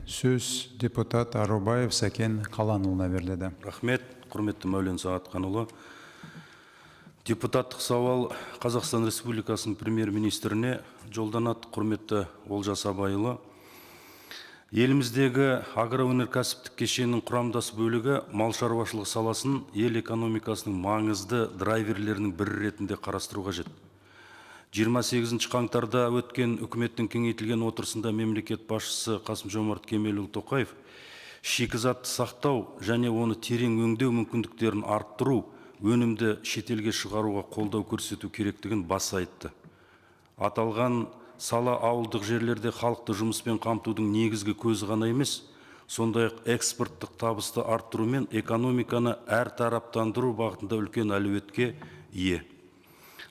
Сөз депутат Арубаев Сәкен Қаланұлына беріледі. Рахмет, құрметті Мәулен Сағатханұлы. Депутаттық сауал Қазақстан Республикасының премьер-министріне жолданады. Құрметті Олжас Абайұлы. Еліміздегі агроөнеркәсіптік кешенінің құрамдас бөлігі мал шаруашылығы саласын ел экономикасының маңызды драйверлерінің бірі ретінде қарастыру қажет. 28 қаңтарда өткен үкіметтің кеңейтілген отырысында мемлекет басшысы Қасым-Жомарт Кемелұлы Тоқаев шикізатты сақтау және оны терең өңдеу мүмкіндіктерін арттыру, өнімді шетелге шығаруға қолдау көрсету керектігін баса айтты. Аталған сала ауылдық жерлерде халықты жұмыспен қамтудың негізгі көзі ғана емес, сондай-ақ экспорттық табысты арттыру мен экономиканы әр тараптандыру бағытында үлкен әлеуетке ие.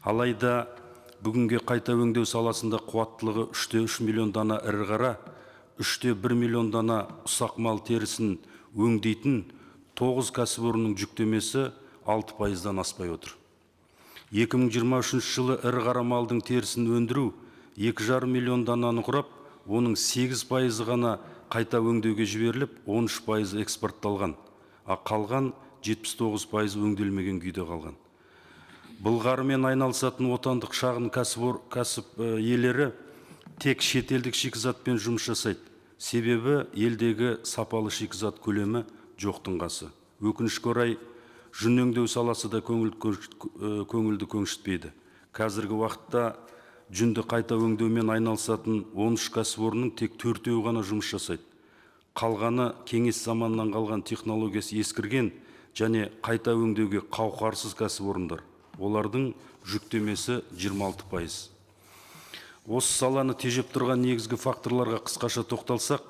Алайда бүгінге қайта өңдеу саласында қуаттылығы 3,3 миллион дана ірі қара, 3,1 миллион дана ұсақ мал терісін өңдейтін 9 кәсіпорынның жүктемесі 6%-дан аспай отыр. 2023 жылы ірі қара малдың терісін өндіру 2,5 миллион дананы құрап, оның 8% ғана қайта өңдеуге жіберіліп, 13% экспортталған, а қалған 79% өңделмеген күйде қалған. Былғарымен айналысатын отандық шағын кәсіп иелері тек шетелдік шикізатпен жұмыс жасайды. Себебі елдегі сапалы шикізат көлемі жоқтың қасы. Өкінішке орай, жүн өңдеу саласы да көңілді көншітпейді. Қазіргі уақытта жүнді қайта өңдеумен айналысатын 13 кәсіпорынның тек 4-еуі ғана жұмыс жасайды. Қалғаны кеңес заманынан қалған технологиясы ескірген және қайта өңдеуге қауқарсыз кәсіпорындар. Олардың жүктемесі 26%. Осы саланы тежеп тұрған негізгі факторларға қысқаша тоқталсақ,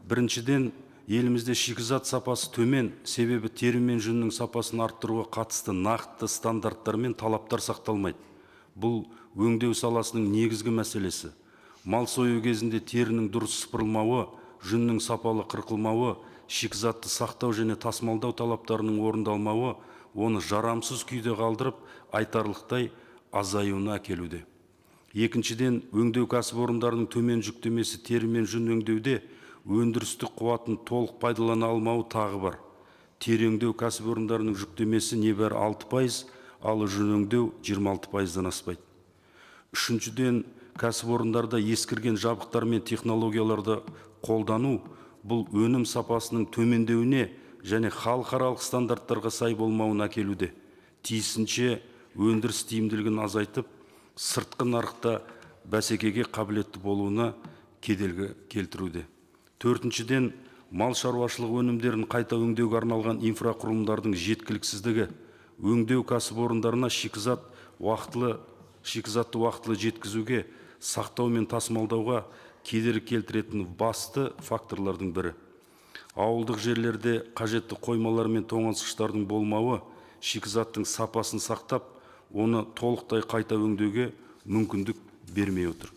біріншіден, елімізде шикізат сапасы төмен, себебі тері мен жүннің сапасын арттыруға қатысты нақты стандарттар мен талаптар сақталмайды. Бұл өңдеу саласының негізгі мәселесі. Мал сою кезінде терінің дұрыс сыпырылмауы, жүннің сапалы қырқылмауы, шикізатты сақтау және тасымалдау талаптарының орындалмауы оны жарамсыз күйде қалдырып, айтарлықтай азаюына әкелуде. Екіншіден, өңдеу кәсіпорындарының төмен жүктемесі тері мен жүн өңдеуде өндірістік қуатын толық пайдалана алмауы тағы бар. Тері өңдеу кәсіпорындарының жүктемесі небәрі 6%, ал жүн өңдеу 26%-дан аспайды. Үшіншіден, кәсіпорындарда ескірген жабдықтар мен технологияларды қолдану бұл өнім сапасының төмендеуіне және халықаралық стандарттарға сай болмауына әкелуде. Тиісінше өндіріс тиімділігін азайтып, сыртқы нарықта бәсекеге қабілетті болуына кедергі келтіруде. Төртіншіден, мал шаруашылығы өнімдерін қайта өңдеуге арналған инфрақұрылымдардың жеткіліксіздігі, өңдеу кәсіпорындарына шикізатты уақытылы жеткізуге, сақтау мен тасымалдауға кедергі келтіретін басты факторлардың бірі. Ауылдық жерлерде қажетті қоймалар мен тоңазытқыштардың болмауы шикізаттың сапасын сақтап, оны толықтай қайта өңдеуге мүмкіндік бермей отыр.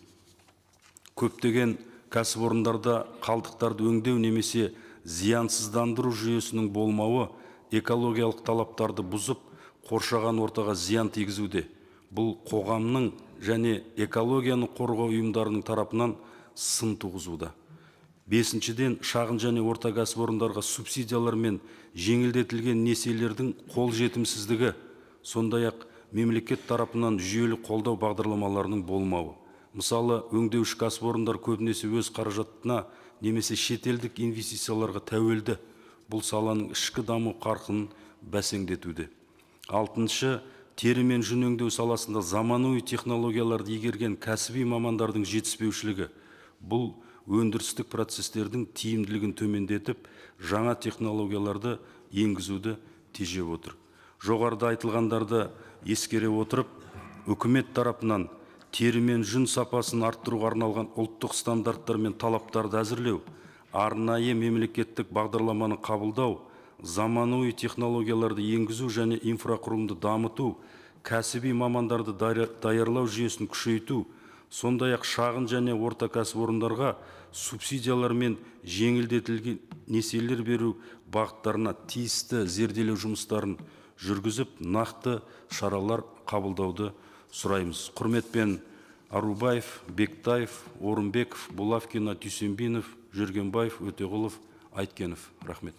Көптеген кәсіпорындарда қалдықтарды өңдеу немесе зиянсыздандыру жүйесінің болмауы экологиялық талаптарды бұзып, қоршаған ортаға зиян тигізуде. Бұл қоғамның және экологияны қорғау ұйымдарының тарапынан сын туғызуда. Бесіншіден, шағын және орта кәсіпорындарға субсидиялар мен жеңілдетілген несиелердің қолжетімсіздігі, сондай-ақ мемлекет тарапынан жүйелі қолдау бағдарламаларының болмауы. Мысалы, өңдеуші кәсіпорындар көбінесе өз қаражатына немесе шетелдік инвестицияларға тәуелді. Бұл саланың ішкі даму қарқынын бәсеңдетуде. Алтыншы, тері мен жүн өңдеу саласында заманауи технологияларды игерген кәсіби мамандардың жетіспеушілігі. Бұл өндірістік процестердің тиімділігін төмендетіп, жаңа технологияларды енгізуді тежеп отыр. Жоғарыда айтылғандарды ескере отырып, үкімет тарапынан тері мен жүн сапасын арттыруға арналған ұлттық стандарттар мен талаптарды әзірлеу, арнайы мемлекеттік бағдарламаны қабылдау, заманауи технологияларды енгізу және инфрақұрылымды дамыту, кәсіби мамандарды даярлау жүйесін күшейту, сондай-ақ шағын және орта кәсіпорындарға субсидиялар мен жеңілдетілген несиелер беру бағыттарына тиісті зерделеу жұмыстарын жүргізіп, нақты шаралар қабылдауды сұраймыз. Құрметпен Арубаев, Бектаев, Орынбеков, Булавкина, Түйсенбинов, Жүргенбаев, Өтеғұлов, Айткенов. Рахмет.